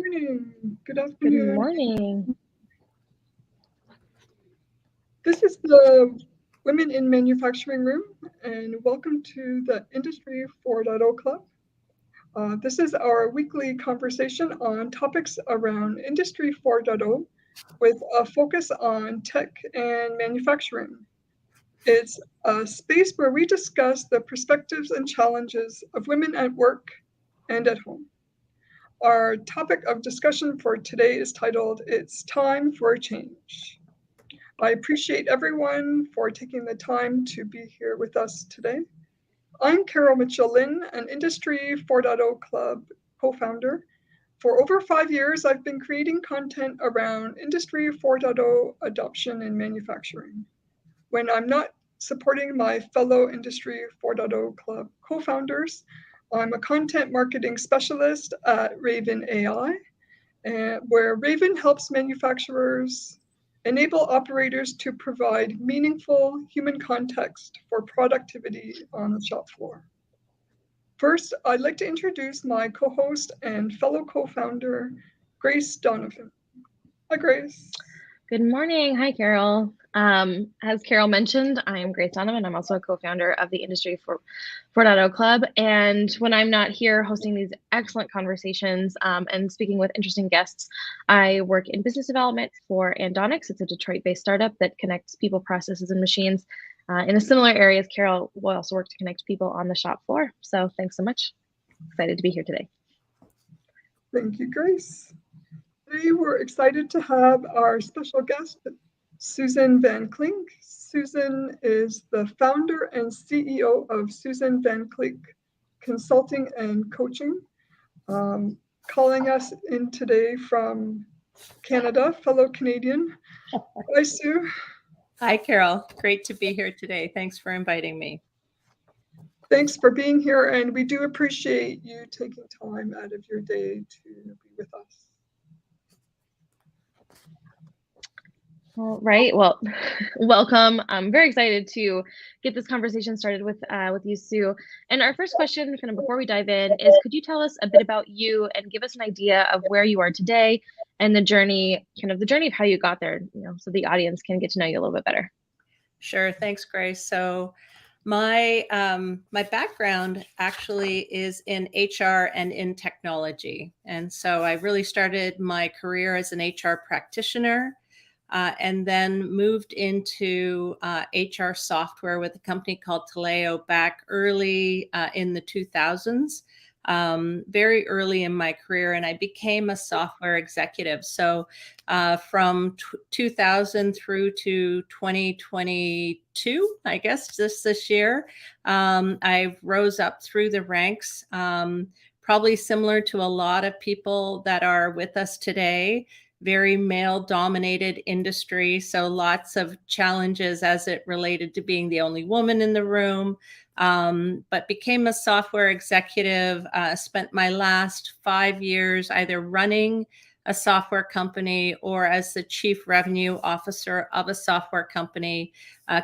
morning. Good Good afternoon. morning. This is the Women in Manufacturing Room, and welcome to the Industry 4.0 Club. This is our weekly conversation on topics around Industry 4.0 with a focus on tech and manufacturing. It's a space where we discuss the perspectives and challenges of women at work and at home. Our topic of discussion for today is titled, It's Time for a Change. I appreciate everyone for taking the time to be here with us today. I'm Carol Mitchell-Lynn, an Industry 4.0 Club co-founder. For over 5 years, I've been creating content around Industry 4.0 adoption in manufacturing. When I'm not supporting my fellow Industry 4.0 Club co-founders, I'm a content marketing specialist at Raven AI, where Raven helps manufacturers enable operators to provide meaningful human context for productivity on the shop floor. First, I'd like to introduce my co-host and fellow co-founder, Grace Donovan. Hi, Grace. Good morning. Hi, Carol. As Carol mentioned, I'm Grace Donovan. I'm also a co-founder of the Industry 4.0 Club. And when I'm not here hosting these excellent conversations and speaking with interesting guests, I work in business development for Andonics. It's a Detroit-based startup that connects people, processes, and machines in a similar area as Carol. Will also work to connect people on the shop floor. So thanks so much. Excited to be here today. Thank you, Grace. Today, we're excited to have our special guest, Sue Van Klink. Susan is the founder and CEO of Sue Van Klink Consulting and Coaching, calling us in today from Canada, fellow Canadian. Hi, Sue. Hi, Carol. Great to be here today. Thanks for inviting me. Thanks for being here, and we do appreciate you taking time out of your day to be with us. All right. Well, welcome. I'm very excited to get this conversation started with you, Sue. And our first question, kind of before we dive in, is could you tell us a bit about you and give us an idea of where you are today and the journey of how you got there, so the audience can get to know you a little bit better. Sure. Thanks, Grace. So my background actually is in HR and in technology. And so I really started my career as an HR practitioner. And then moved into HR software with a company called Taleo back early in the 2000s, very early in my career. And I became a software executive. So from 2000 through to 2022, I guess this year, I rose up through the ranks, probably similar to a lot of people that are with us today. Very male-dominated industry, so lots of challenges as it related to being the only woman in the room, but became a software executive, spent my last 5 years either running a software company or as the chief revenue officer of a software company,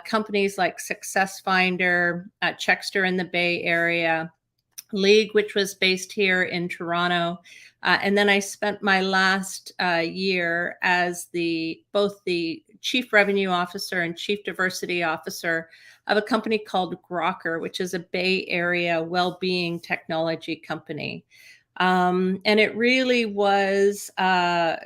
companies like SuccessFinder, Checkster in the Bay Area, League, which was based here in Toronto. And then I spent my last year as both the chief revenue officer and chief diversity officer of a company called Grokker, which is a Bay Area wellbeing technology company. And it really was a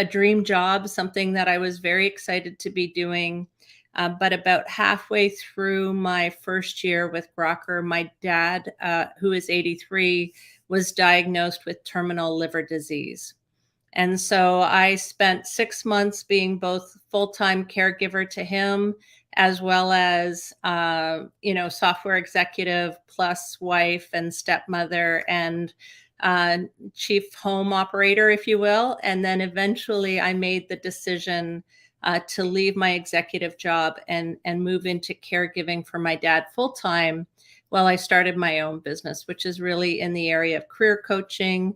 dream job, something that I was very excited to be doing. But about halfway through my first year with Grokker, my dad, who is 83, was diagnosed with terminal liver disease. And so I spent 6 months being both full-time caregiver to him, as well as, software executive plus wife and stepmother and chief home operator, if you will. And then eventually I made the decision to leave my executive job and move into caregiving for my dad full-time while I started my own business, which is really in the area of career coaching,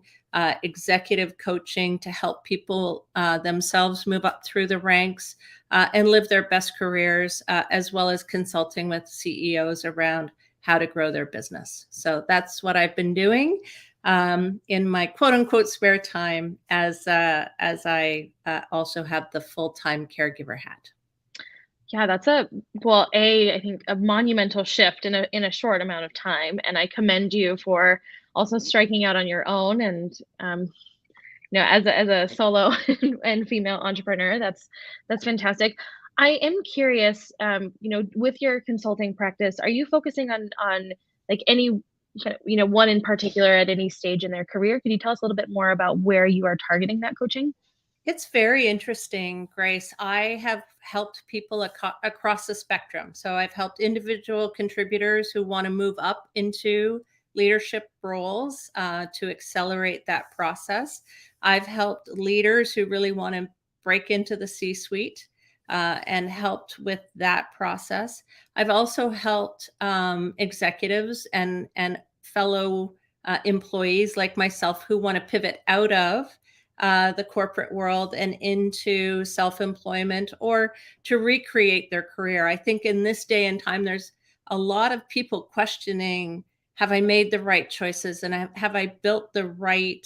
executive coaching to help people themselves move up through the ranks and live their best careers, as well as consulting with CEOs around how to grow their business. So that's what I've been doing. in my quote unquote spare time as I also have the full-time caregiver hat. Yeah, that's I think a monumental shift in a short amount of time, and I commend you for also striking out on your own. And as a solo and female entrepreneur, that's fantastic. I am curious, with your consulting practice, are you focusing on like any one in particular at any stage in their career? Could you tell us a little bit more about where you are targeting that coaching? It's very interesting, Grace. I have helped people across the spectrum. So I've helped individual contributors who want to move up into leadership roles to accelerate that process. I've helped leaders who really want to break into the C-suite and helped with that process. I've also helped executives and fellow employees like myself who want to pivot out of the corporate world and into self-employment or to recreate their career. I think in this day and time, there's a lot of people questioning, have I made the right choices? And have I built the right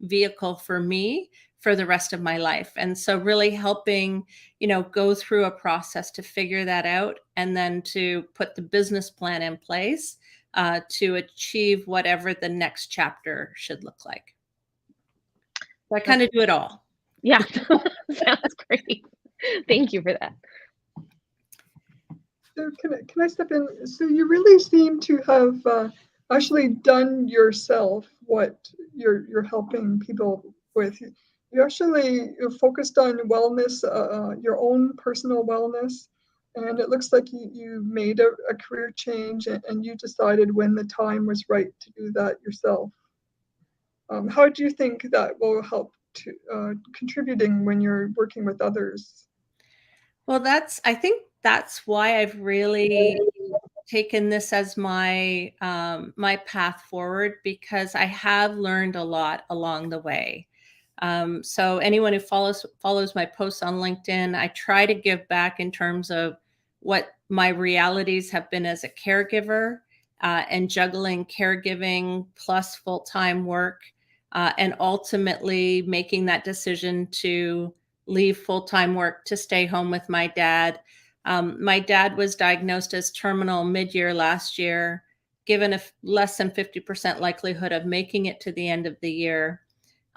vehicle for me for the rest of my life? And so really helping, go through a process to figure that out and then to put the business plan in place to achieve whatever the next chapter should look like. So I kind of do it all. Yeah, sounds great. Thank you for that. So can I step in? So you really seem to have actually done yourself what you're helping people with. You actually focused on wellness, your own personal wellness, and it looks like you made a career change and you decided when the time was right to do that yourself. How do you think that will help to contributing when you're working with others? Well, I think that's why I've really taken this as my my path forward, because I have learned a lot along the way. So anyone who follows my posts on LinkedIn, I try to give back in terms of what my realities have been as a caregiver and juggling caregiving plus full-time work. And ultimately making that decision to leave full-time work to stay home with my dad. My dad was diagnosed as terminal mid-year last year, given a less than 50% likelihood of making it to the end of the year.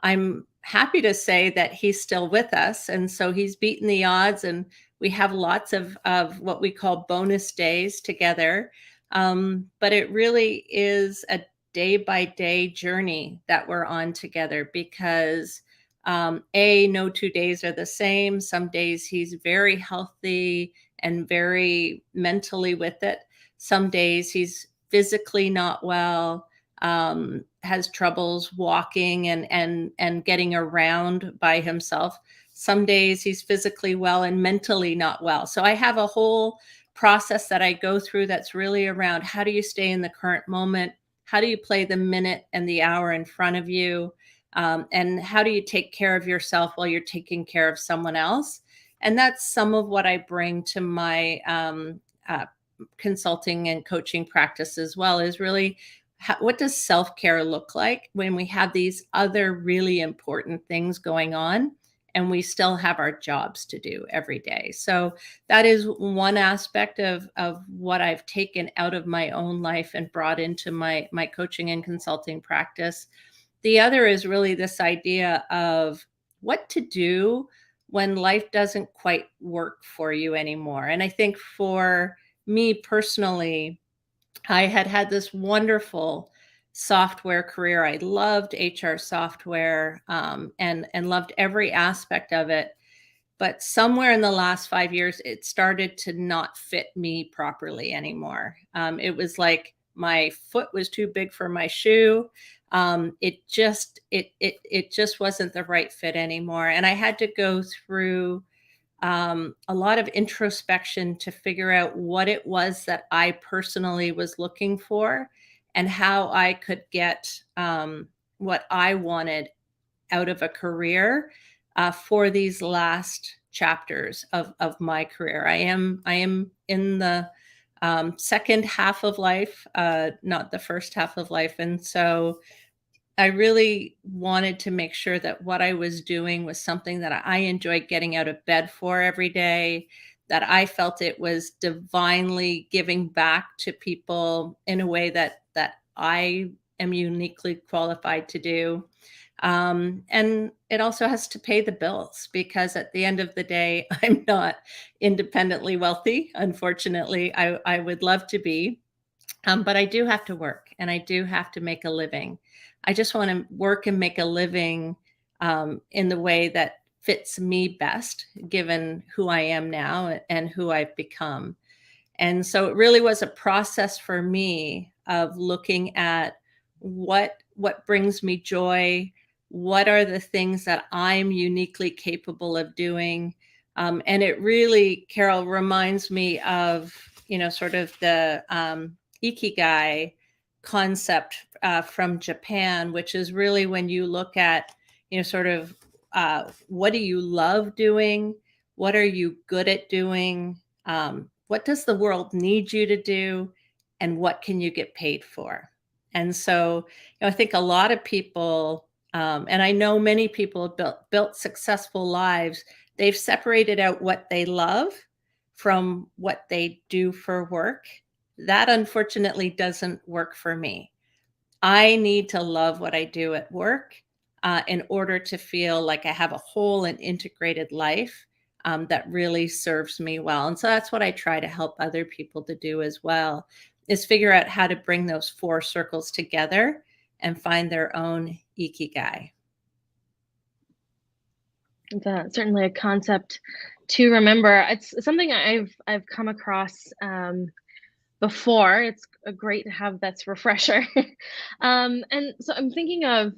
I'm happy to say that he's still with us. And so he's beaten the odds, and we have lots of what we call bonus days together. But it really is a day-by-day journey that we're on together because no 2 days are the same. Some days he's very healthy and very mentally with it. Some days he's physically not well, has troubles walking and getting around by himself. Some days he's physically well and mentally not well. So I have a whole process that I go through that's really around how do you stay in the current moment? How do you play the minute and the hour in front of you? And how do you take care of yourself while you're taking care of someone else? And that's some of what I bring to my consulting and coaching practice as well, is really what does self-care look like when we have these other really important things going on and we still have our jobs to do every day. So that is one aspect of what I've taken out of my own life and brought into my coaching and consulting practice. The other is really this idea of what to do when life doesn't quite work for you anymore. And I think for me personally, I had this wonderful software career. I loved HR software and loved every aspect of it. But somewhere in the last 5 years, it started to not fit me properly anymore. It was like my foot was too big for my shoe. It just wasn't the right fit anymore. And I had to go through a lot of introspection to figure out what it was that I personally was looking for and how I could get what I wanted out of a career for these last chapters of my career. I am in the second half of life, not the first half of life. And so I really wanted to make sure that what I was doing was something that I enjoyed getting out of bed for every day, that I felt it was divinely giving back to people in a way that I am uniquely qualified to do. And it also has to pay the bills, because at the end of the day, I'm not independently wealthy. Unfortunately, I would love to be, but I do have to work and I do have to make a living. I just want to work and make a living in the way that fits me best, given who I am now and who I've become. And so it really was a process for me of looking at what brings me joy, what are the things that I'm uniquely capable of doing. And it really, Carol, reminds me of, sort of the ikigai concept from Japan, which is really when you look at, sort of what do you love doing? What are you good at doing? What does the world need you to do? And what can you get paid for? And so, I think a lot of people, and I know many people have built successful lives. They've separated out what they love from what they do for work. That unfortunately doesn't work for me. I need to love what I do at work in order to feel like I have a whole and integrated life that really serves me well. And so that's what I try to help other people to do as well, is figure out how to bring those four circles together and find their own ikigai. It's certainly a concept to remember. It's something I've come across before. It's great to have that's refresher. And so I'm thinking of,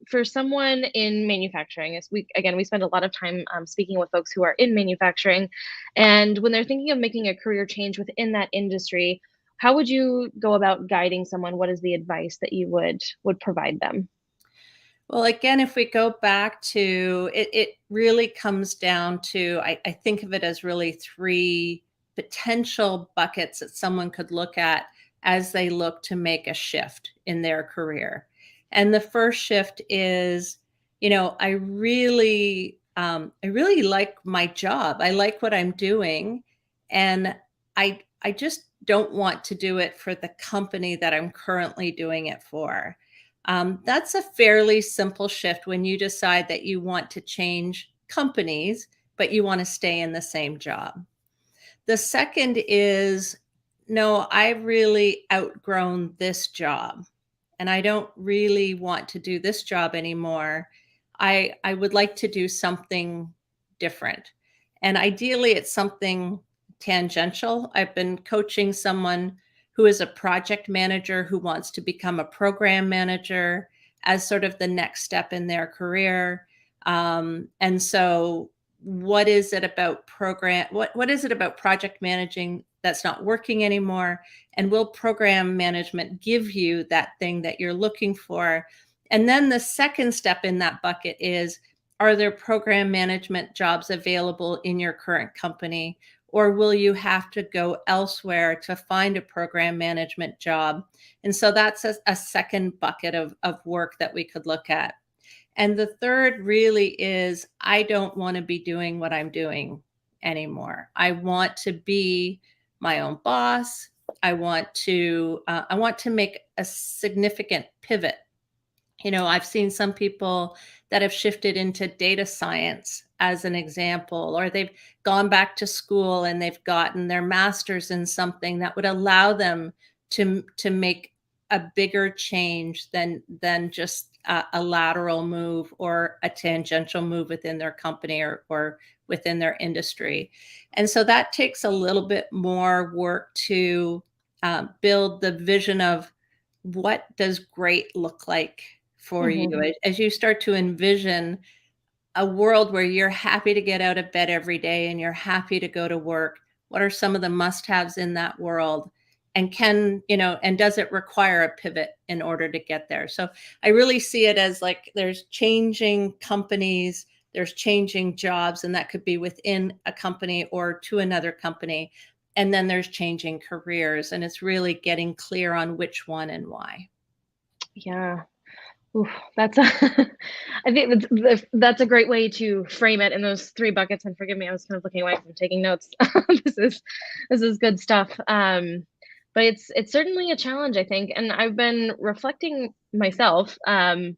for someone in manufacturing, as we spend a lot of time speaking with folks who are in manufacturing, and when they're thinking of making a career change within that industry, how would you go about guiding someone? What is the advice that you would provide them? Well, again, if we go back to it, it really comes down to, I think of it as really three potential buckets that someone could look at as they look to make a shift in their career. And the first shift is, I really like my job. I like what I'm doing, and I just don't want to do it for the company that I'm currently doing it for. That's a fairly simple shift when you decide that you want to change companies, but you want to stay in the same job. The second is, no, I've really outgrown this job and I don't really want to do this job anymore. I would like to do something different. And ideally, it's something tangential. I've been coaching someone who is a project manager who wants to become a program manager as sort of the next step in their career. And so what is it about what is it about project managing that's not working anymore? And will program management give you that thing that you're looking for? And then the second step in that bucket is, are there program management jobs available in your current company? Or will you have to go elsewhere to find a program management job? And so that's a second bucket of work that we could look at. And the third really is, I don't want to be doing what I'm doing anymore. I want to be my own boss. I want to make a significant pivot. I've seen some people that have shifted into data science as an example, or they've gone back to school and they've gotten their master's in something that would allow them to make a bigger change than just a lateral move or a tangential move within their company or within their industry. And so that takes a little bit more work to build the vision of what does great look like for you as you start to envision a world where you're happy to get out of bed every day and you're happy to go to work. What are some of the must-haves in that world? And and does it require a pivot in order to get there? So I really see it as like there's changing companies, there's changing jobs, and that could be within a company or to another company. And then there's changing careers, and it's really getting clear on which one and why. Yeah. Oof, that's a, I think that's a great way to frame it in those three buckets. And forgive me, I was kind of looking away from taking notes. this is this is good stuff. But it's certainly a challenge, I think, and I've been reflecting myself on,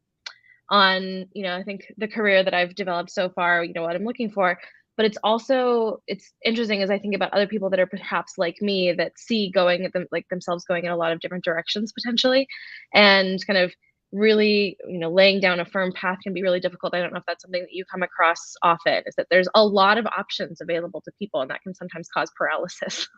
I think the career that I've developed so far, what I'm looking for. But it's interesting as I think about other people that are perhaps like me that see going at them like themselves going in a lot of different directions potentially, and kind of really, laying down a firm path can be really difficult. I don't know if that's something that you come across often, is that there's a lot of options available to people, and that can sometimes cause paralysis.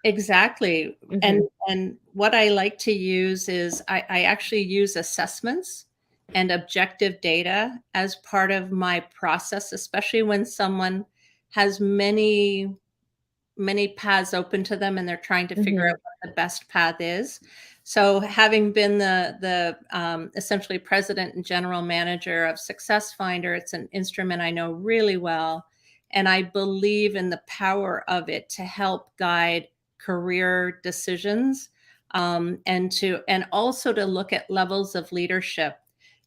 Exactly. Mhm. And what I like to use is I actually use assessments and objective data as part of my process, especially when someone has many paths open to them and they're trying to figure Mhm. out what the best path is. So having been the essentially president and general manager of SuccessFinder, it's an instrument I know really well. And I believe in the power of it to help guide career decisions, and also to look at levels of leadership.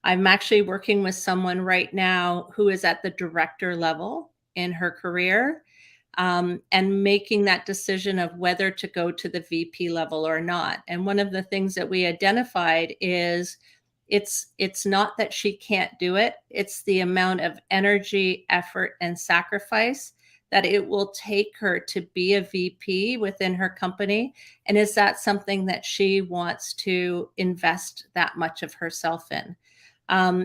I'm actually working with someone right now who is at the director level in her career, and making that decision of whether to go to the VP level or not. And one of the things that we identified is it's not that she can't do it, it's the amount of energy, effort, and sacrifice that it will take her to be a VP within her company. And is that something that she wants to invest that much of herself in?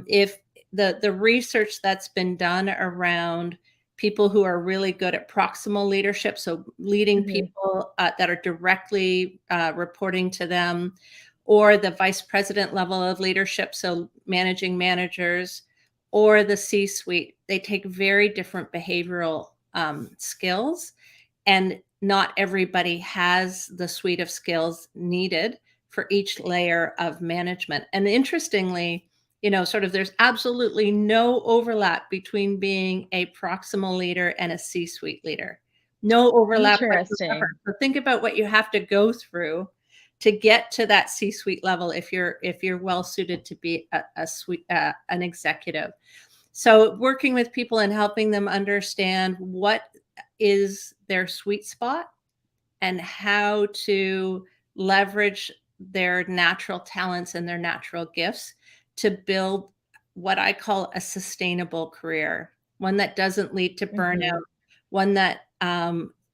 If the research that's been done around people who are really good at proximal leadership, so leading Mhm. people that are directly reporting to them, or the vice president level of leadership, so managing managers, or the C-suite, they take very different behavioral skills, and not everybody has the suite of skills needed for each layer of management. And interestingly, sort of there's absolutely no overlap between being a proximal leader and a C-suite leader. No overlap whatsoever. Interesting. So think about what you have to go through to get to that C-suite level if you're well suited to be an executive. So working with people and helping them understand what is their sweet spot and how to leverage their natural talents and their natural gifts to build what I call a sustainable career, one that doesn't lead to burnout, Mhm. one that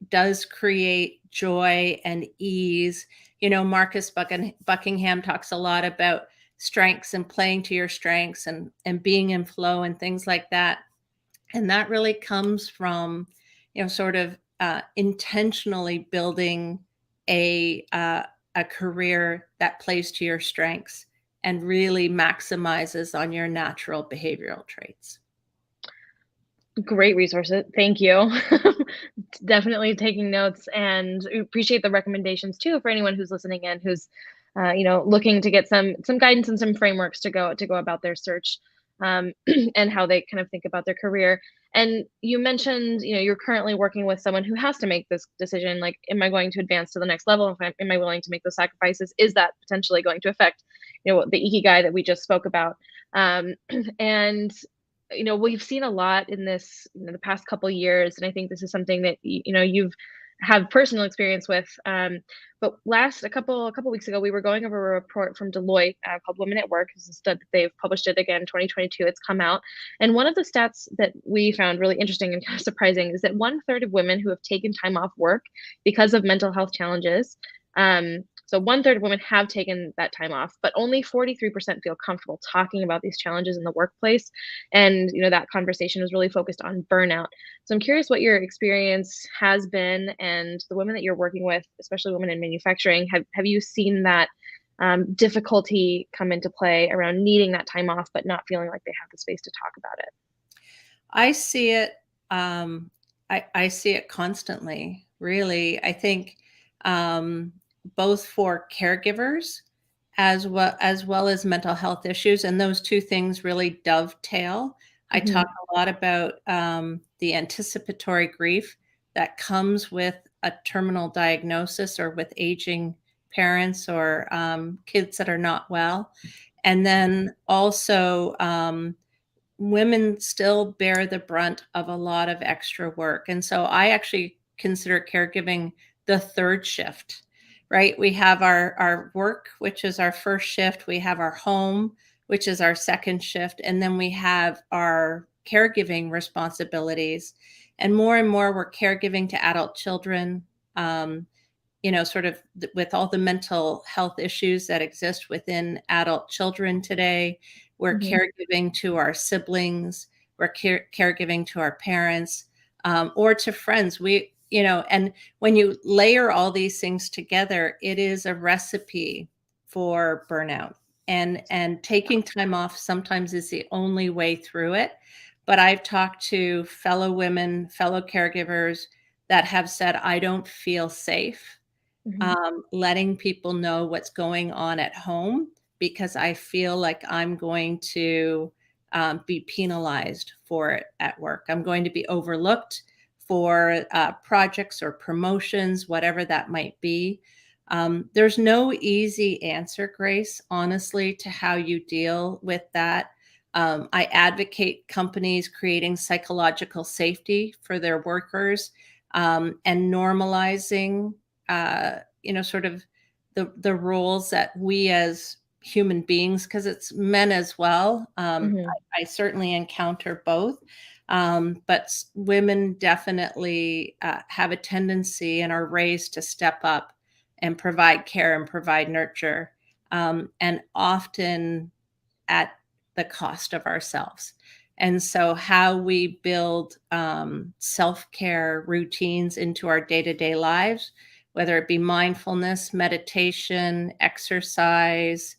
does create joy and ease. Marcus Buckingham talks a lot about strengths and playing to your strengths and being in flow and things like that. And that really comes from, sort of intentionally building a career that plays to your strengths and really maximizes on your natural behavioral traits. Great resources. Thank you. Definitely taking notes, and appreciate the recommendations too for anyone who's listening in, who's looking to get some guidance and some frameworks to go about their search, and how they kind of think about their career. And you mentioned, you're currently working with someone who has to make this decision, like, am I going to advance to the next level? Am I willing to make those sacrifices? Is that potentially going to affect, the ikigai that we just spoke about? And we've seen a lot in this, the past couple years, and I think this is something that you've have personal experience with. But last a couple weeks ago, we were going over a report from Deloitte called Women at Work. It's a study that they've published it again, 2022. It's come out, and one of the stats that we found really interesting and kind of surprising is that 1/3 of women who have taken time off work because of mental health challenges. So 1/3 of women have taken that time off, but only 43% feel comfortable talking about these challenges in the workplace. And that conversation was really focused on burnout. So I'm curious what your experience has been, and the women that you're working with, especially women in manufacturing, have you seen that difficulty come into play around needing that time off but not feeling like they have the space to talk about it? I see it. I see it constantly. Really, I think um, both for caregivers as well as mental health issues, and those two things really dovetail. I talk Hmm. a lot about the anticipatory grief that comes with a terminal diagnosis or with aging parents or kids that are not well. And then also, women still bear the brunt of a lot of extra work. And so I actually consider caregiving the third shift, right? We have our work, which is our first shift. We have our home, which is our second shift. And then we have our caregiving responsibilities. And more, we're caregiving to adult children, sort of with all the mental health issues that exist within adult children today. We're caregiving to our siblings, we're caregiving to our parents, or to friends. And when you layer all these things together, it is a recipe for burnout. And taking time off sometimes is the only way through it. But I've talked to fellow women, fellow caregivers that have said, I don't feel safe letting people know what's going on at home because I feel like I'm going to be penalized for it at work. I'm going to be overlooked for projects or promotions, whatever that might be. There's no easy answer, Grace, honestly, to how you deal with that. I advocate companies creating psychological safety for their workers and normalizing sort of the roles that we as human beings, because it's men as well. I certainly encounter both. But women definitely have a tendency and are raised to step up and provide care and provide nurture, and often at the cost of ourselves. And so how we build self-care routines into our day-to-day lives, whether it be mindfulness, meditation, exercise,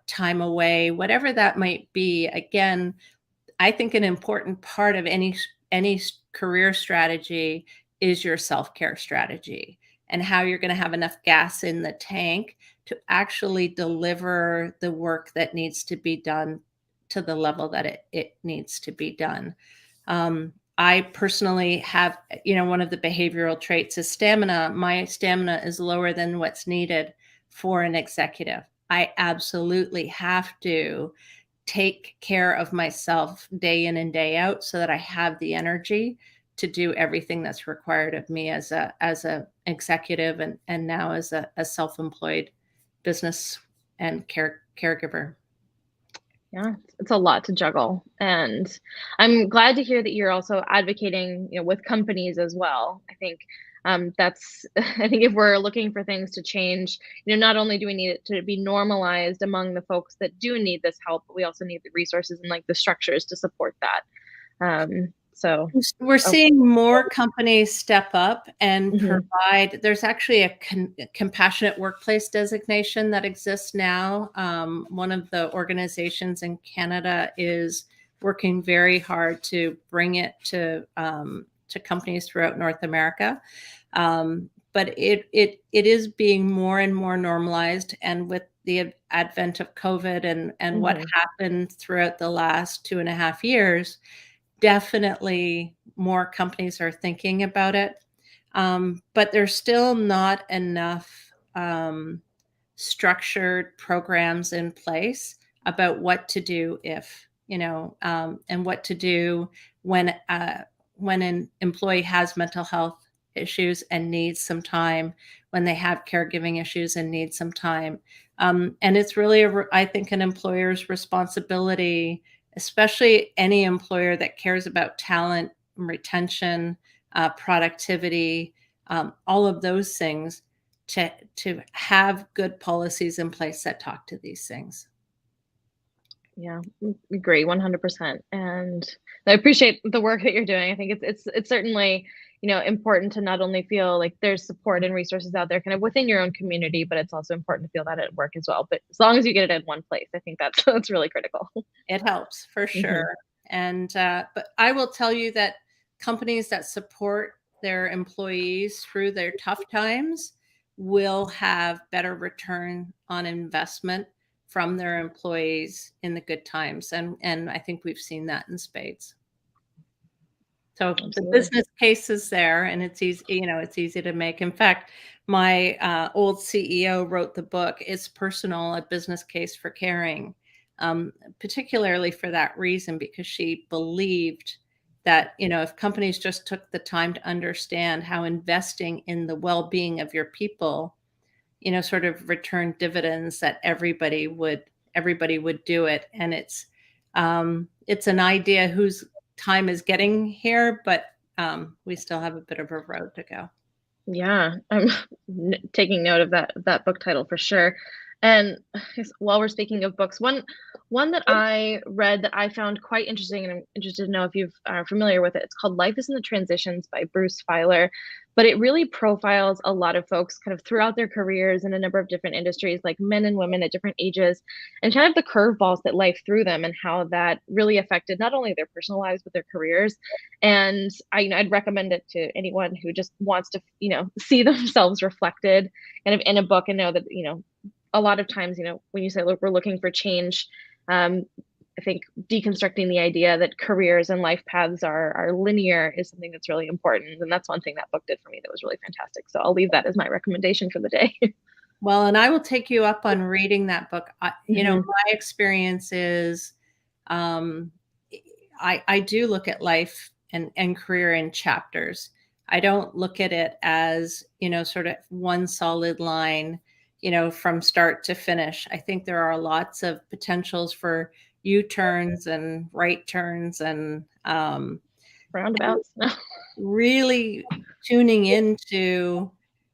time away, whatever that might be. Again, I think an important part of any career strategy is your self-care strategy and how you're going to have enough gas in the tank to actually deliver the work that needs to be done to the level that it needs to be done. I personally have, one of the behavioral traits is stamina. My stamina is lower than what's needed for an executive. I absolutely have to take care of myself day in and day out so that I have the energy to do everything that's required of me as a executive and now as a self-employed business and caregiver. Yeah, it's a lot to juggle. And I'm glad to hear that you're also advocating, with companies as well. I think that's, I think if we're looking for things to change, not only do we need it to be normalized among the folks that do need this help, but we also need the resources and like the structures to support that. So we're seeing more companies step up and provide. There's actually a compassionate workplace designation that exists now. One of the organizations in Canada is working very hard to bring it to companies throughout North America. But it is being more and more normalized, and with the advent of COVID and what happened throughout the last 2.5 years, definitely more companies are thinking about it. But there's still not enough structured programs in place about what to do if, and what to do when an employee has mental health issues and needs some time, when they have caregiving issues and need some time. And it's really, I think, an employer's responsibility, especially any employer that cares about talent, retention, productivity, all of those things, to have good policies in place that talk to these things. Yeah, agree 100%. And I appreciate the work that you're doing. I think it's certainly, important to not only feel like there's support and resources out there kind of within your own community, but it's also important to feel that at work as well. But as long as you get it in one place, I think that's really critical. It helps for sure. And but I will tell you that companies that support their employees through their tough times will have better return on investment from their employees in the good times. And I think we've seen that in spades. So Absolutely. the business case is there, and it's easy, it's easy to make. In fact, my old CEO wrote the book, It's Personal, a Business Case for Caring, particularly for that reason, because she believed that, if companies just took the time to understand how investing in the well-being of your people, sort of return dividends, that everybody would do it. And it's an idea whose time is getting here, but we still have a bit of a road to go. Yeah, I'm taking note of that book title for sure. And while we're speaking of books, one that I read that I found quite interesting, and I'm interested to know if you are familiar with it. It's called Life is in the Transitions by Bruce Feiler, but it really profiles a lot of folks kind of throughout their careers in a number of different industries, like men and women at different ages, and kind of the curveballs that life threw them and how that really affected not only their personal lives, but their careers. And I'd recommend it to anyone who just wants to, see themselves reflected kind of in a book, and know that, a lot of times, when you say, look, we're looking for change, I think deconstructing the idea that careers and life paths are linear is something that's really important. And that's one thing that book did for me that was really fantastic. So I'll leave that as my recommendation for the day. Well, and I will take you up on reading that book. My experience is I do look at life and career in chapters. I don't look at it as, sort of one solid line, from start to finish. I think there are lots of potentials for U-turns and right turns and Roundabouts. really tuning into,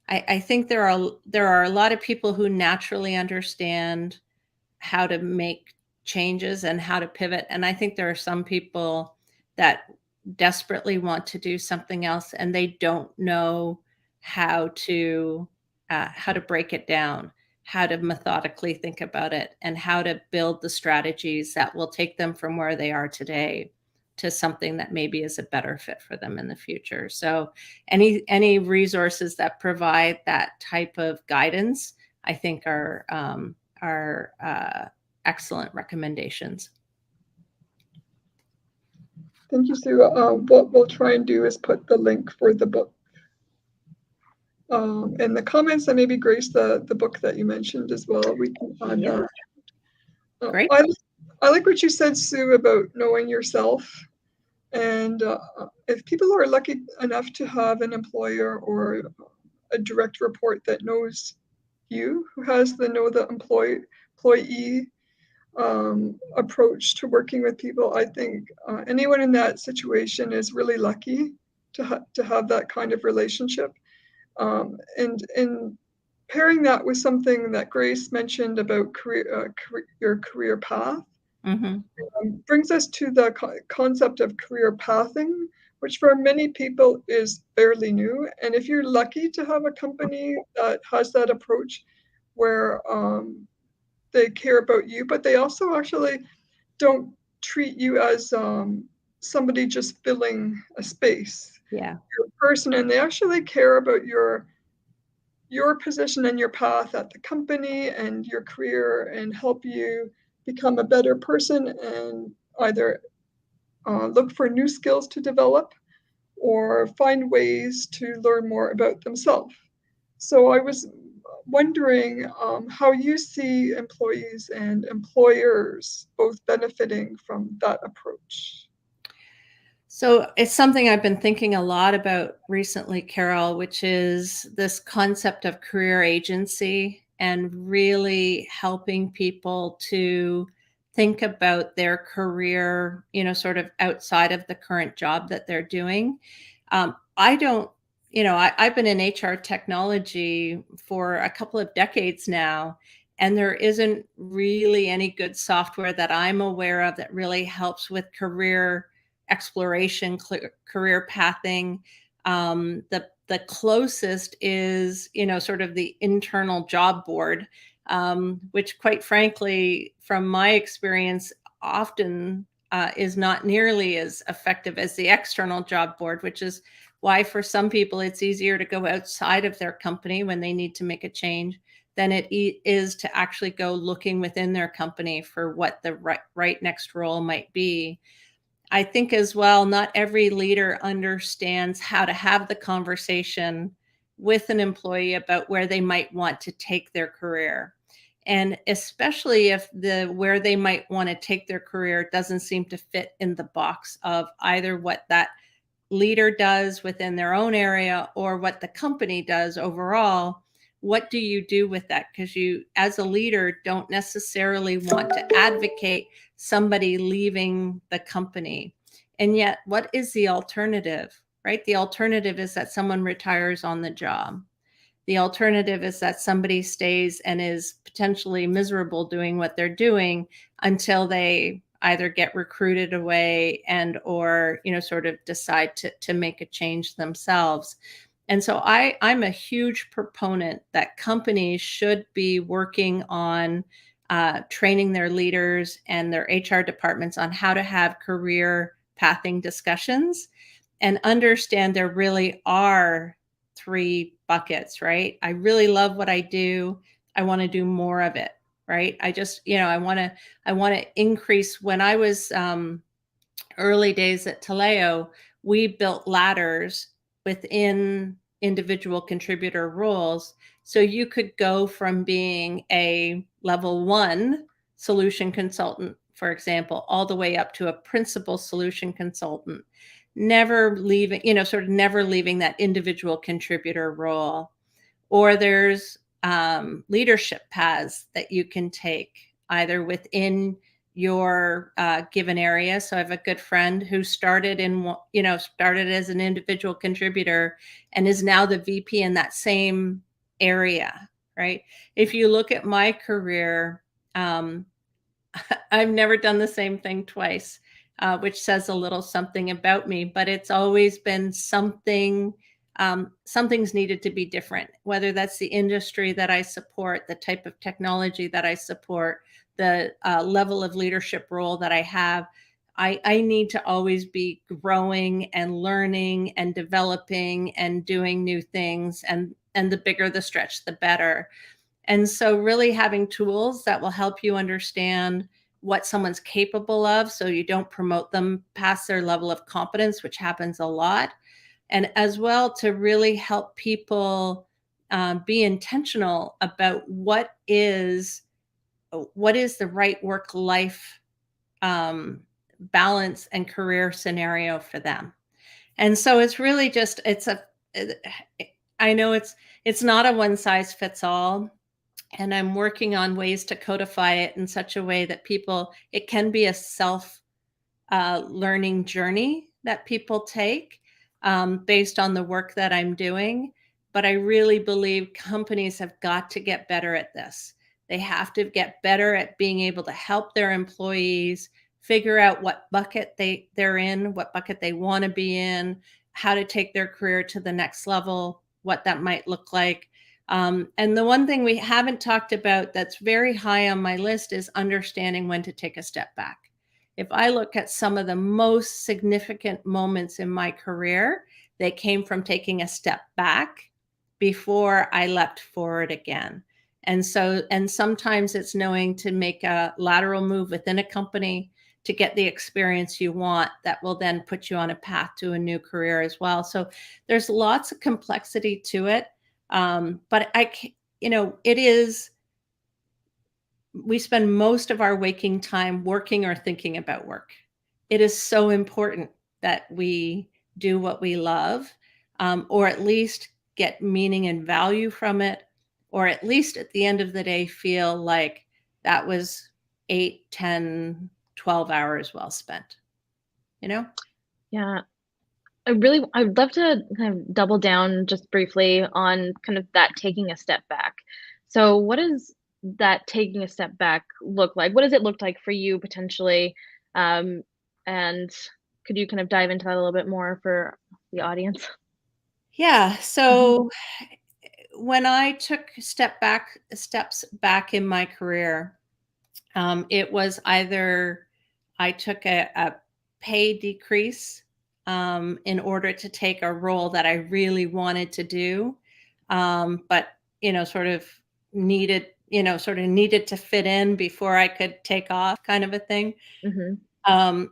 I think there are a lot of people who naturally understand how to make changes and how to pivot. And I think there are some people that desperately want to do something else, and they don't know how to break it down, how to methodically think about it, and how to build the strategies that will take them from where they are today to something that maybe is a better fit for them in the future. So any resources that provide that type of guidance, I think are excellent recommendations. Thank you, Sue. What we'll try and do is put the link for the book in the comments, and maybe Grace, the book that you mentioned as well. We can add that. Great. I like what you said, Sue, about knowing yourself. And if people are lucky enough to have an employer or a direct report that knows you, who has the know the employee approach to working with people, I think anyone in that situation is really lucky to have that kind of relationship. And pairing that with something that Grace mentioned about your career path, brings us to the concept of career pathing, which for many people is fairly new. And if you're lucky to have a company that has that approach where they care about you, but they also actually don't treat you as somebody just filling a space. Yeah. You're a person, and they actually care about your position and your path at the company and your career, and help you become a better person, and either look for new skills to develop or find ways to learn more about themselves. So I was wondering how you see employees and employers both benefiting from that approach. So it's something I've been thinking a lot about recently, Carol, which is this concept of career agency and really helping people to think about their career, sort of outside of the current job that they're doing. I've been in HR technology for a couple of decades now, and there isn't really any good software that I'm aware of that really helps with career exploration, career pathing. The closest is, sort of the internal job board, which quite frankly, from my experience, often is not nearly as effective as the external job board, which is why for some people it's easier to go outside of their company when they need to make a change than it is to actually go looking within their company for what the right next role might be. I think as well, not every leader understands how to have the conversation with an employee about where they might want to take their career. And especially if where they might want to take their career doesn't seem to fit in the box of either what that leader does within their own area or what the company does overall. What do you do with that? Because you, as a leader, don't necessarily want to advocate somebody leaving the company. And yet, what is the alternative, right? The alternative is that someone retires on the job. The alternative is that somebody stays and is potentially miserable doing what they're doing until they either get recruited away and or, sort of decide to make a change themselves. And so I'm a huge proponent that companies should be working on training their leaders and their HR departments on how to have career pathing discussions and understand there really are 3 buckets, right? I really love what I do. I want to do more of it, right? I just, I want to increase. When I was early days at Taleo, we built ladders within individual contributor roles. So you could go from being a level 1 solution consultant, for example, all the way up to a principal solution consultant, never leaving, never leaving that individual contributor role. Or there's leadership paths that you can take either within your given area. So I have a good friend who started as an individual contributor and is now the VP in that same area, right? If you look at my career, I've never done the same thing twice, which says a little something about me, but it's always been something. Something's needed to be different, whether that's the industry that I support, the type of technology that I support, the level of leadership role that I have. I need to always be growing and learning and developing and doing new things. And the bigger the stretch, the better. And so really having tools that will help you understand what someone's capable of so you don't promote them past their level of competence, which happens a lot. And as well to really help people be intentional about what is the right work-life balance and career scenario for them. And so it's really just, I know it's not a one size fits all. And I'm working on ways to codify it in such a way that it can be a self-learning journey that people take based on the work that I'm doing. But I really believe companies have got to get better at this. They have to get better at being able to help their employees figure out what bucket they're in, what bucket they want to be in, how to take their career to the next level, what that might look like. And the one thing we haven't talked about that's very high on my list is understanding when to take a step back. If I look at some of the most significant moments in my career, they came from taking a step back before I leapt forward again. And sometimes it's knowing to make a lateral move within a company to get the experience you want that will then put you on a path to a new career as well. So there's lots of complexity to it. But we spend most of our waking time working or thinking about work. It is so important that we do what we love, or at least get meaning and value from it, or at least at the end of the day, feel like that was 8, 10, 12 hours well spent, Yeah. I'd love to kind of double down just briefly on kind of that taking a step back. So what does that taking a step back look like? What does it look like for you potentially? And could you kind of dive into that a little bit more for the audience? Yeah. So when I took steps back in my career, it was either I took a pay decrease in order to take a role that I really wanted to do, but sort of needed to fit in before I could take off, kind of a thing. Mm-hmm. There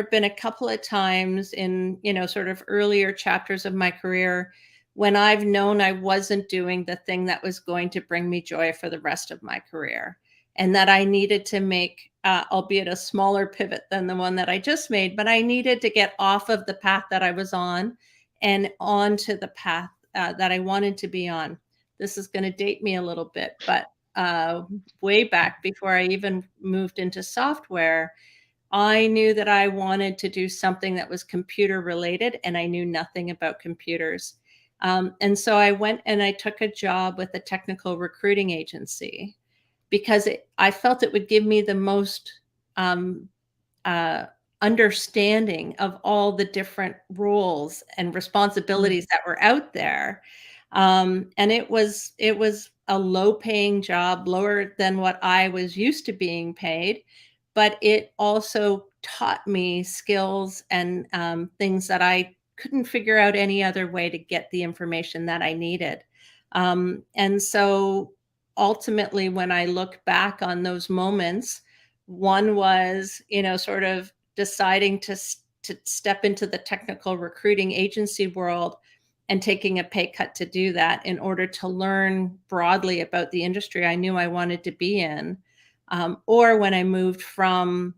have been a couple of times in, sort of earlier chapters of my career when I've known I wasn't doing the thing that was going to bring me joy for the rest of my career, and that I needed to make, albeit a smaller pivot than the one that I just made, but I needed to get off of the path that I was on and onto the path that I wanted to be on. This is going to date me a little bit, but way back before I even moved into software, I knew that I wanted to do something that was computer related, and I knew nothing about computers. And so I went and I took a job with a technical recruiting agency because I felt it would give me the most understanding of all the different roles and responsibilities that were out there. And it was a low paying job, lower than what I was used to being paid, but it also taught me skills and things that I couldn't figure out any other way to get the information that I needed. And so ultimately, when I look back on those moments, one was, sort of deciding to step into the technical recruiting agency world and taking a pay cut to do that in order to learn broadly about the industry I knew I wanted to be in. Or when I moved from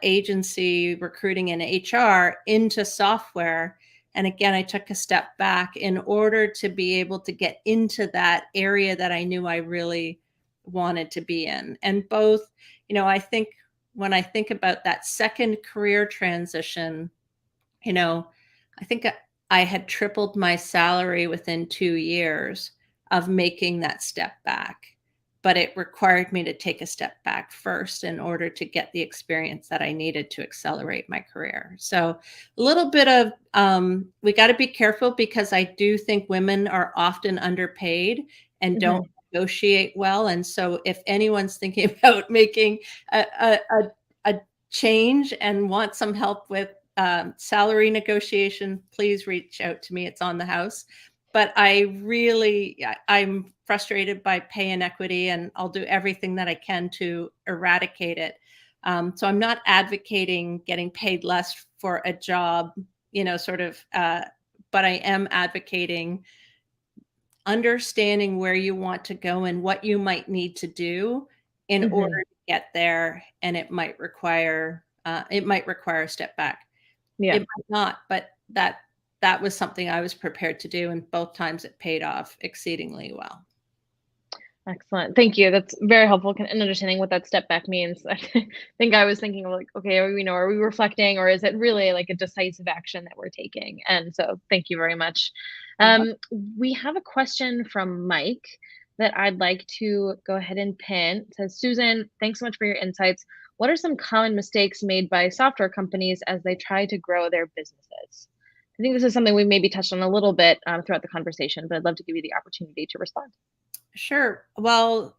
agency recruiting and HR into software. And again, I took a step back in order to be able to get into that area that I knew I really wanted to be in. And both, I think when I think about that second career transition, I think I had tripled my salary within 2 years of making that step back. But it required me to take a step back first in order to get the experience that I needed to accelerate my career. So a little bit of, we got to be careful because I do think women are often underpaid and don't negotiate well. And so if anyone's thinking about making a change and want some help with salary negotiation, please reach out to me. It's on the house. But I'm frustrated by pay inequity, and I'll do everything that I can to eradicate it. So I'm not advocating getting paid less for a job, but I am advocating understanding where you want to go and what you might need to do in order to get there. And it might require a step back. Yeah. It might not, but that was something I was prepared to do, and both times it paid off exceedingly well. Excellent. Thank you. That's very helpful in understanding what that step back means. I think I was thinking like, okay, are we reflecting, or is it really like a decisive action that we're taking? And so thank you very much. We have a question from Mike that I'd like to go ahead and pin. It says, Susan, thanks so much for your insights. What are some common mistakes made by software companies as they try to grow their businesses? I think this is something we maybe touched on a little bit throughout the conversation, but I'd love to give you the opportunity to respond. Sure. Well,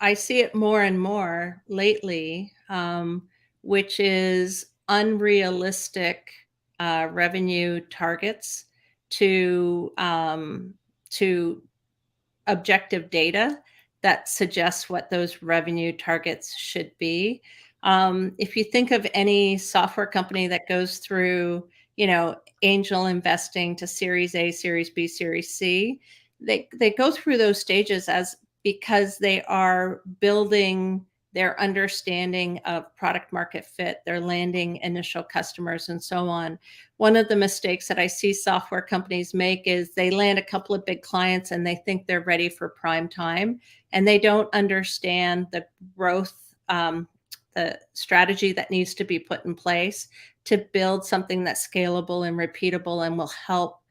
I see it more and more lately, which is unrealistic revenue targets to objective data that suggests what those revenue targets should be. If you think of any software company that goes through, angel investing to Series A, Series B, Series C, they go through those stages because they are building their understanding of product market fit, they're landing initial customers and so on. One of the mistakes that I see software companies make is they land a couple of big clients and they think they're ready for prime time, and they don't understand the growth, the strategy that needs to be put in place to build something that's scalable and repeatable and will help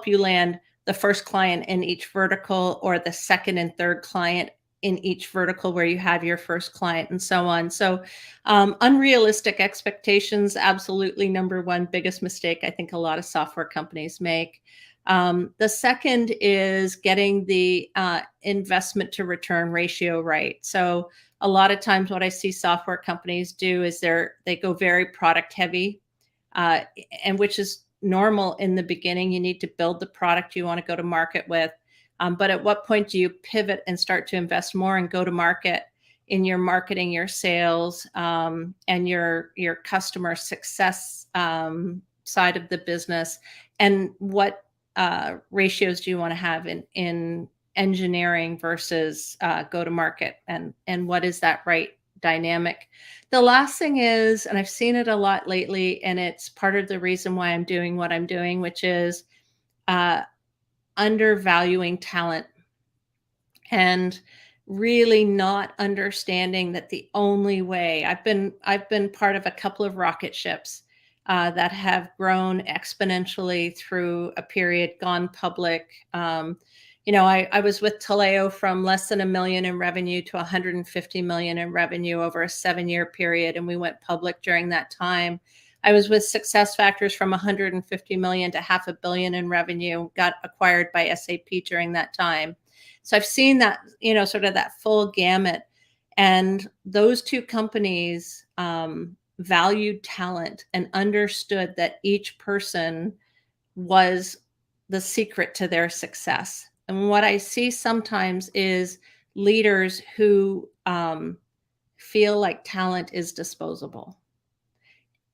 you land the first client in each vertical, or the second and third client in each vertical where you have your first client, and so on. So unrealistic expectations, absolutely number one biggest mistake I think a lot of software companies make. The second is getting the investment to return ratio right. So a lot of times what I see software companies do is they go very product heavy, and which is normal in the beginning. You need to build the product you want to go to market with. But at what point do you pivot and start to invest more and go to market in your marketing, your sales, and your customer success side of the business, and what ratios do you want to have in engineering versus go to market, and what is that right dynamic. The last thing is, and I've seen it a lot lately, and it's part of the reason why I'm doing what I'm doing, which is undervaluing talent and really not understanding that the only way I've been part of a couple of rocket ships that have grown exponentially through a period, gone public. I was with Taleo from less than $1 million in revenue to $150 million in revenue over a 7-year period, and we went public during that time. I was with SuccessFactors from $150 million to $500 million in revenue, got acquired by SAP during that time. So I've seen that, sort of that full gamut. And those two companies valued talent and understood that each person was the secret to their success. And what I see sometimes is leaders who feel like talent is disposable.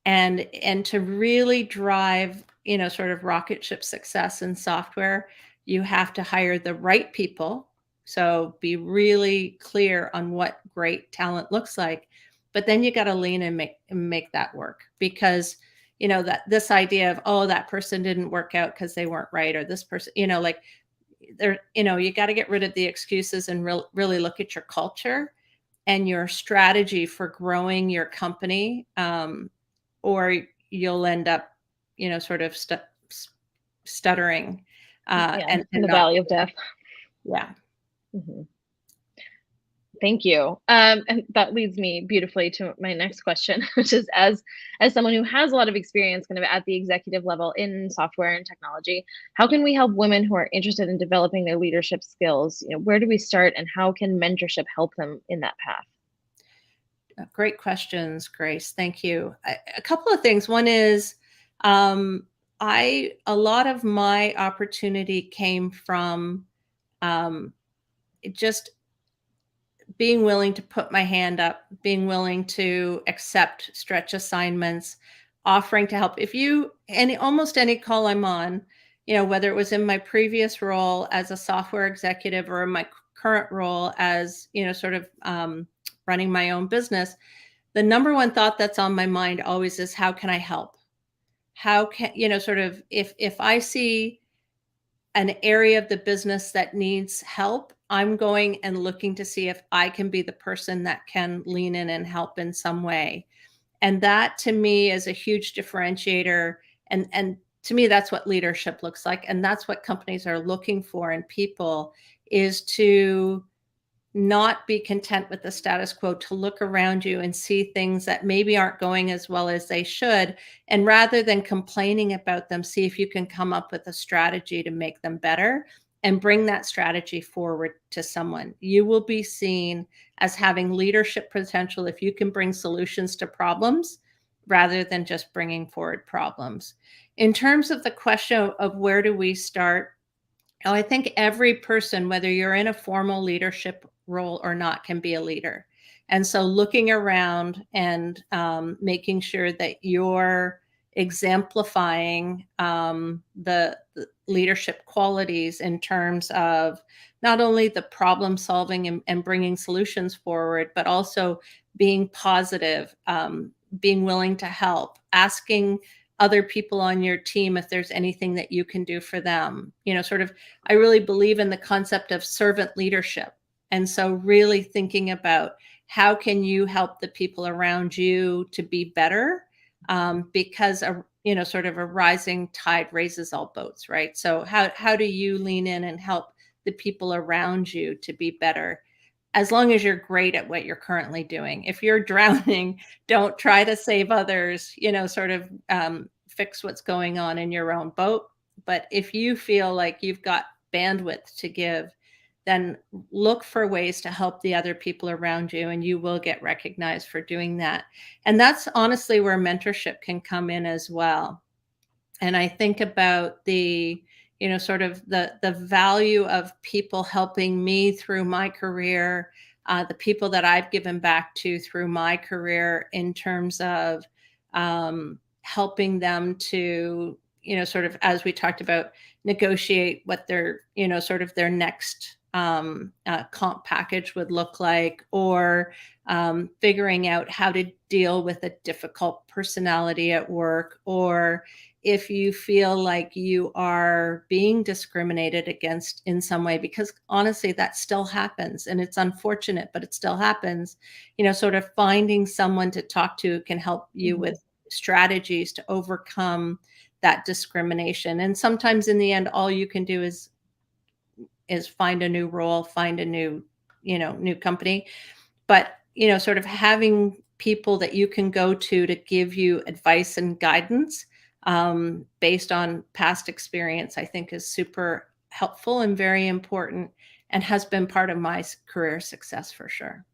And to really drive, sort of rocket ship success in software, you have to hire the right people. So be really clear on what great talent looks like. But then you got to lean and make that work, because that this idea of, oh, that person didn't work out because they weren't right, or this person, you got to get rid of the excuses and really look at your culture and your strategy for growing your company, or you'll end up, sort of stuttering. And the valley of death. Yeah. Mm-hmm. Thank you. And that leads me beautifully to my next question, which is, as someone who has a lot of experience kind of at the executive level in software and technology, how can we help women who are interested in developing their leadership skills? Where do we start, and how can mentorship help them in that path? Great questions, Grace. Thank you. A couple of things. One is, a lot of my opportunity came from just being willing to put my hand up, being willing to accept stretch assignments, offering to help. Almost any call I'm on, whether it was in my previous role as a software executive or in my current role as, sort of running my own business, the number one thought that's on my mind always is, how can I help? How can, sort of, if I see an area of the business that needs help, I'm going and looking to see if I can be the person that can lean in and help in some way. And that, to me, is a huge differentiator. And to me, that's what leadership looks like. And that's what companies are looking for in people, is to not be content with the status quo, to look around you and see things that maybe aren't going as well as they should. And rather than complaining about them, see if you can come up with a strategy to make them better and bring that strategy forward to someone. You will be seen as having leadership potential if you can bring solutions to problems rather than just bringing forward problems. In terms of the question of where do we start, I think every person, whether you're in a formal leadership role or not, can be a leader. And so looking around and making sure that you're exemplifying the leadership qualities in terms of not only the problem solving and bringing solutions forward, but also being positive, being willing to help, asking other people on your team if there's anything that you can do for them. I really believe in the concept of servant leadership. And so really thinking about, how can you help the people around you to be better? Because sort of a rising tide raises all boats, right? So how do you lean in and help the people around you to be better? As long as you're great at what you're currently doing. If you're drowning, don't try to save others, sort of fix what's going on in your own boat. But if you feel like you've got bandwidth to give, then look for ways to help the other people around you, and you will get recognized for doing that. And that's honestly where mentorship can come in as well. And I think about the sort of the value of people helping me through my career, the people that I've given back to through my career in terms of helping them to, sort of, as we talked about, negotiate what their, sort of their next comp package would look like, or figuring out how to deal with a difficult personality at work, or if you feel like you are being discriminated against in some way, because honestly, that still happens and it's unfortunate, but it still happens, sort of finding someone to talk to can help you with strategies to overcome that discrimination. And sometimes in the end, all you can do is find a new role, find a new company. But, sort of having people that you can go to give you advice and guidance based on past experience, I think is super helpful and very important, and has been part of my career success for sure.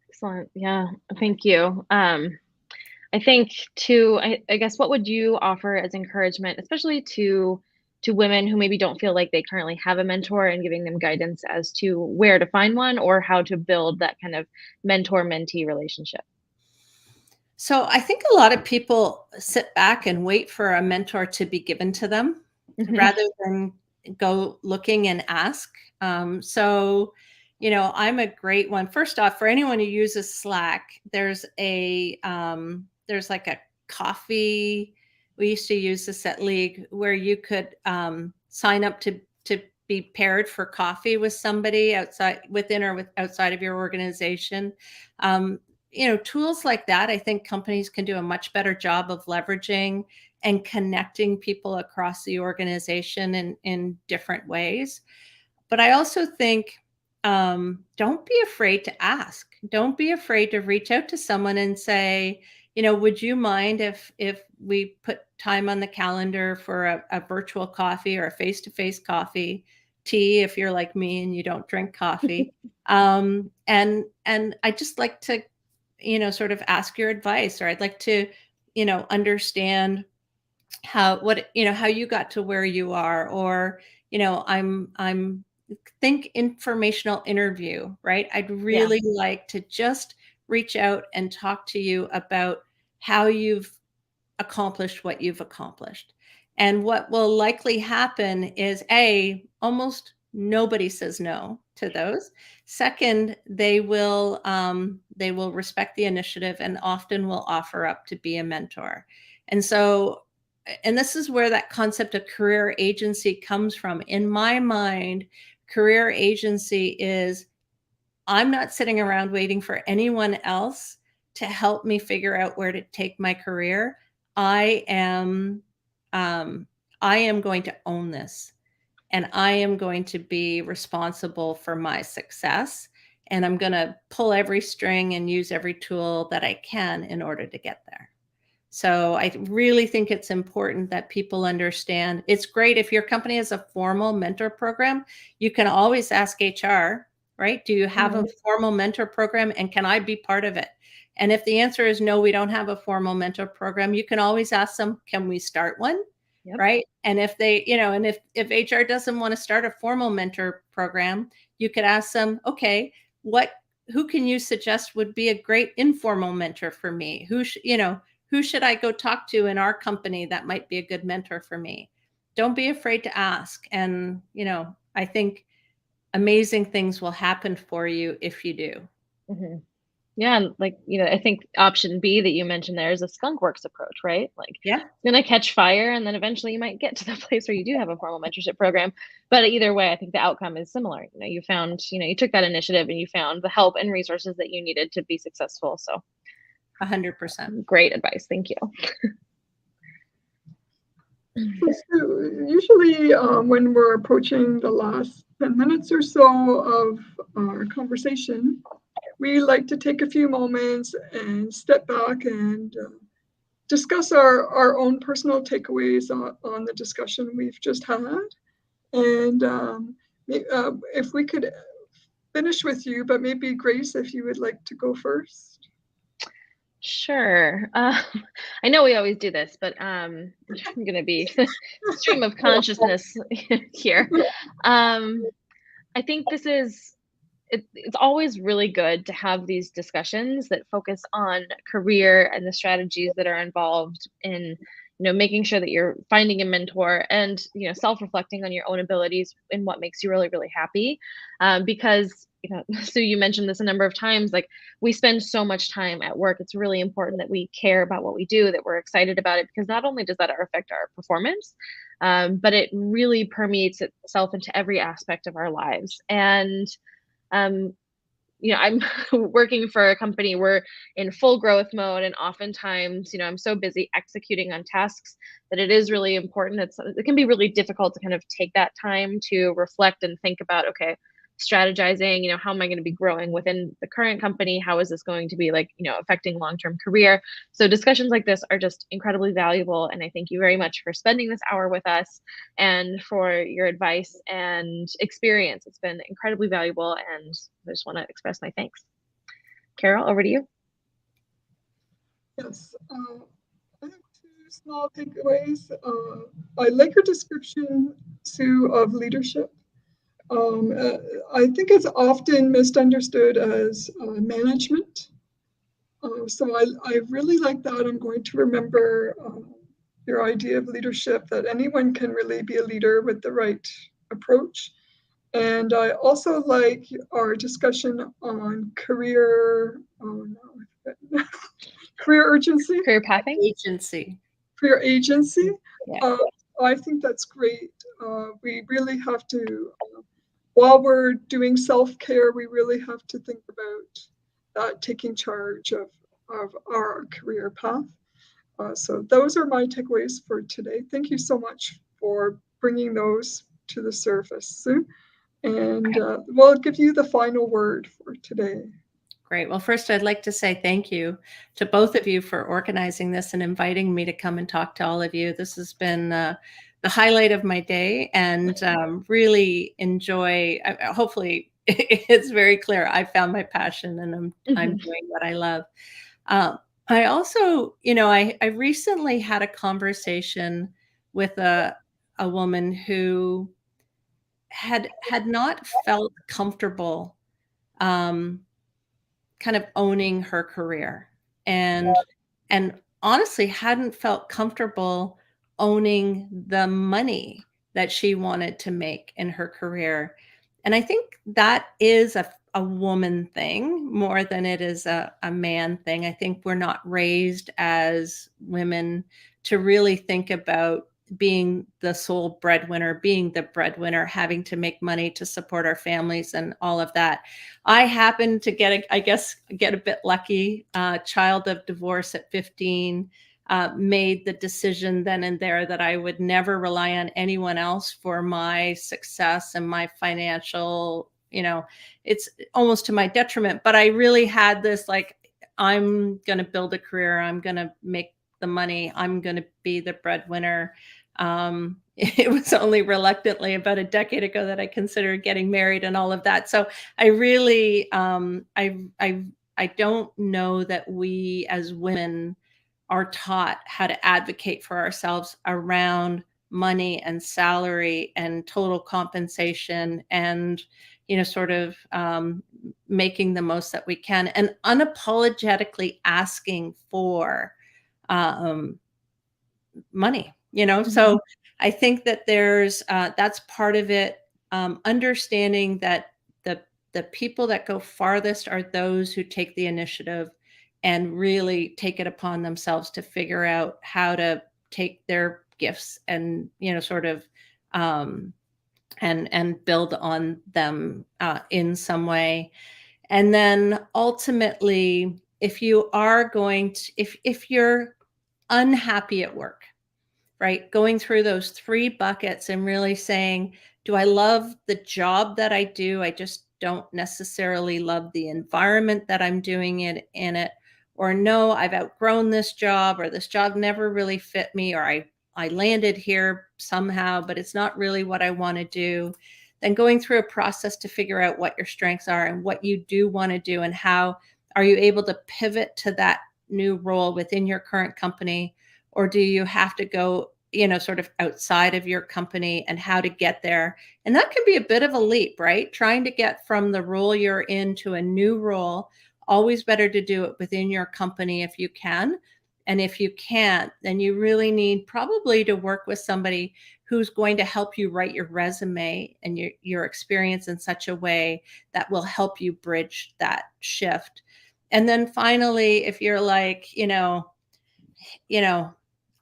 Excellent. Yeah, thank you. I think too, I guess, what would you offer as encouragement, especially to women who maybe don't feel like they currently have a mentor, and giving them guidance as to where to find one or how to build that kind of mentor-mentee relationship? So I think a lot of people sit back and wait for a mentor to be given to them rather than go looking and ask. So, I'm a great one. First off, for anyone who uses Slack, there's like a coffee. We used to use this at League, where you could sign up to be paired for coffee with somebody within or outside of your organization. Tools like that, I think companies can do a much better job of leveraging and connecting people across the organization in different ways. But I also think don't be afraid to ask. Don't be afraid to reach out to someone and say, would you mind if we put time on the calendar for a virtual coffee or a face-to-face coffee, tea if you're like me and you don't drink coffee. And I just like to, sort of ask your advice, or I'd like to, understand how you got to where you are, or, I'm think informational interview, right? I'd really like to just reach out and talk to you about how you've accomplished what you've accomplished. And what will likely happen is almost nobody says no to those. Second, they will respect the initiative and often will offer up to be a mentor. And so, and this is where that concept of career agency comes from. In my mind, career agency is, I'm not sitting around waiting for anyone else to help me figure out where to take my career. I am going to own this, and I am going to be responsible for my success. And I'm going to pull every string and use every tool that I can in order to get there. So I really think it's important that people understand. It's great if your company has a formal mentor program, you can always ask HR, right? Do you have a formal mentor program, and can I be part of it? And if the answer is no, we don't have a formal mentor program, you can always ask them, can we start one? Yep. Right. And if they, and if HR doesn't want to start a formal mentor program, you could ask them, okay, who can you suggest would be a great informal mentor for me? Who should I go talk to in our company that might be a good mentor for me? Don't be afraid to ask. And, I think amazing things will happen for you if you do. Mm-hmm. Yeah, and I think option B that you mentioned there is a skunk works approach, right? It's gonna catch fire, and then eventually you might get to the place where you do have a formal mentorship program. But either way, I think the outcome is similar. You found, you took that initiative and you found the help and resources that you needed to be successful. So 100%. Great advice. Thank you. So usually when we're approaching the last 10 minutes or so of our conversation, we like to take a few moments and step back and discuss our own personal takeaways on the discussion we've just had. And if we could finish with you, but maybe Grace, if you would like to go first. Sure. I know we always do this, but I'm going to be stream of consciousness here. I think this is it's always really good to have these discussions that focus on career and the strategies that are involved in, making sure that you're finding a mentor and, self-reflecting on your own abilities and what makes you really, really happy. Because, Sue, you mentioned this a number of times, like we spend so much time at work. It's really important that we care about what we do, that we're excited about it, because not only does that affect our performance, but it really permeates itself into every aspect of our lives. And I'm working for a company. We're in full growth mode, and oftentimes, I'm so busy executing on tasks that it is really important. It can be really difficult to kind of take that time to reflect and think about, okay, strategizing, how am I going to be growing within the current company? How is this going to be affecting long-term career? So discussions like this are just incredibly valuable. And I thank you very much for spending this hour with us and for your advice and experience. It's been incredibly valuable, and I just want to express my thanks. Carol, over to you. Yes, I have two small takeaways. I like your description, Sue, of leadership. I think it's often misunderstood as management. So I really like that. I'm going to remember your idea of leadership, that anyone can really be a leader with the right approach. And I also like our discussion on career, career urgency. Career pathing? Agency. Career agency. Yeah. I think that's great. We really have to, while we're doing self-care, we really have to think about taking charge of our career path. So those are my takeaways for today. Thank you so much for bringing those to the surface, Sue. And we'll give you the final word for today. Great. Well, first, I'd like to say thank you to both of you for organizing this and inviting me to come and talk to all of you. This has been the highlight of my day, and really enjoy. Hopefully, it's very clear. I found my passion, and I'm doing what I love. I also, I recently had a conversation with a woman who had not felt comfortable kind of owning her career, and honestly hadn't felt comfortable owning the money that she wanted to make in her career. And I think that is a woman thing more than it is a man thing. I think we're not raised as women to really think about being the sole breadwinner, being the breadwinner, having to make money to support our families and all of that. I happened to get a bit lucky, child of divorce at 15, made the decision then and there that I would never rely on anyone else for my success and my financial, it's almost to my detriment, but I really had this, I'm going to build a career. I'm going to make the money. I'm going to be the breadwinner. It was only reluctantly about a decade ago that I considered getting married and all of that. So I really, I don't know that we as women are taught how to advocate for ourselves around money and salary and total compensation and, sort of making the most that we can and unapologetically asking for money, So I think that there's that's part of it. Understanding that the people that go farthest are those who take the initiative and really take it upon themselves to figure out how to take their gifts and sort of and build on them in some way. And then ultimately, if you are going to, if you're unhappy at work, right? Going through those 3 buckets and really saying, do I love the job that I do? I just don't necessarily love the environment that I'm doing it in it. Or no, I've outgrown this job, or this job never really fit me, or I landed here somehow, but it's not really what I want to do. Then going through a process to figure out what your strengths are and what you do want to do, and how are you able to pivot to that new role within your current company, or do you have to go sort of outside of your company and how to get there. And that can be a bit of a leap, right? Trying to get from the role you're in to a new role, always better to do it within your company if you can. And if you can't, then you really need probably to work with somebody who's going to help you write your resume and your experience in such a way that will help you bridge that shift. And then finally, if you're like,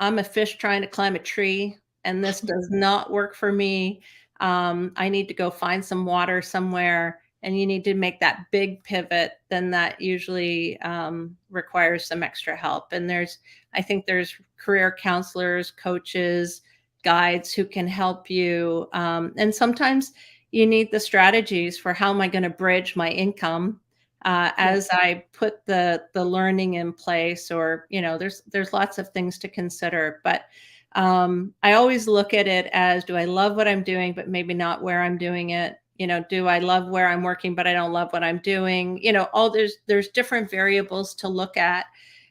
I'm a fish trying to climb a tree and this does not work for me. I need to go find some water somewhere, and you need to make that big pivot, then that usually requires some extra help. And I think there's career counselors, coaches, guides who can help you. And sometimes you need the strategies for how am I going to bridge my income as I put the learning in place, or, there's lots of things to consider. But I always look at it as, do I love what I'm doing, but maybe not where I'm doing it? Do I love where I'm working, but I don't love what I'm doing? There's different variables to look at.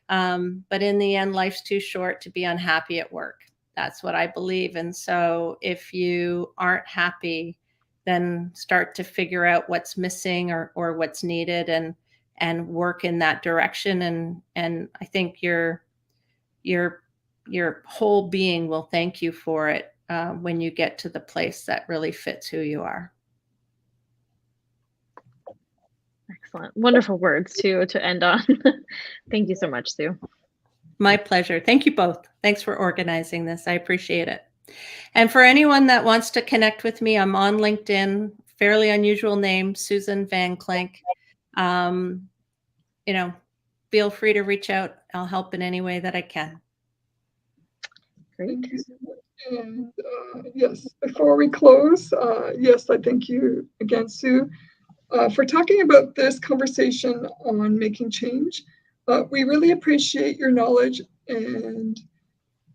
But in the end, life's too short to be unhappy at work. That's what I believe. And so if you aren't happy, then start to figure out what's missing or what's needed, and work in that direction. And I think your whole being will thank you for it when you get to the place that really fits who you are. Excellent. Wonderful words to end on. Thank you so much, Sue. My pleasure. Thank you both. Thanks for organizing this. I appreciate it. And for anyone that wants to connect with me, I'm on LinkedIn, fairly unusual name, Susan Van Klink. Feel free to reach out. I'll help in any way that I can. Great. And yes, before we close, yes, I thank you again, Sue, for talking about this conversation on making change. We really appreciate your knowledge, and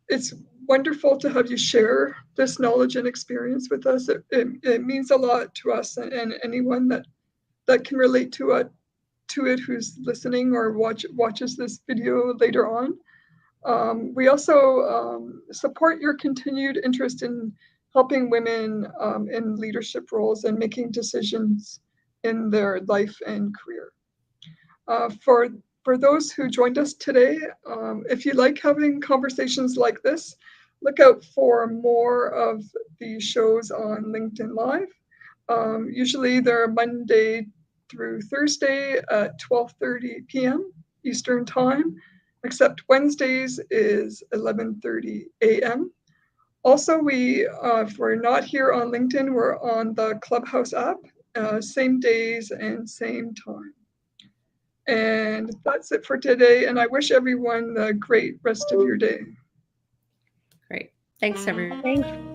it's wonderful to have you share this knowledge and experience with us. It means a lot to us, and anyone that can relate to it who's listening or watches this video later on. We also support your continued interest in helping women in leadership roles and making decisions in their life and career. For those who joined us today, if you like having conversations like this, look out for more of the shows on LinkedIn Live. Usually they're Monday through Thursday at 12:30 p.m. Eastern Time, except Wednesdays is 11:30 a.m. Also, if we're not here on LinkedIn, we're on the Clubhouse app, same days and same time. And that's it for today. And I wish everyone a great rest of your day. Great. Thanks, everyone. Thanks.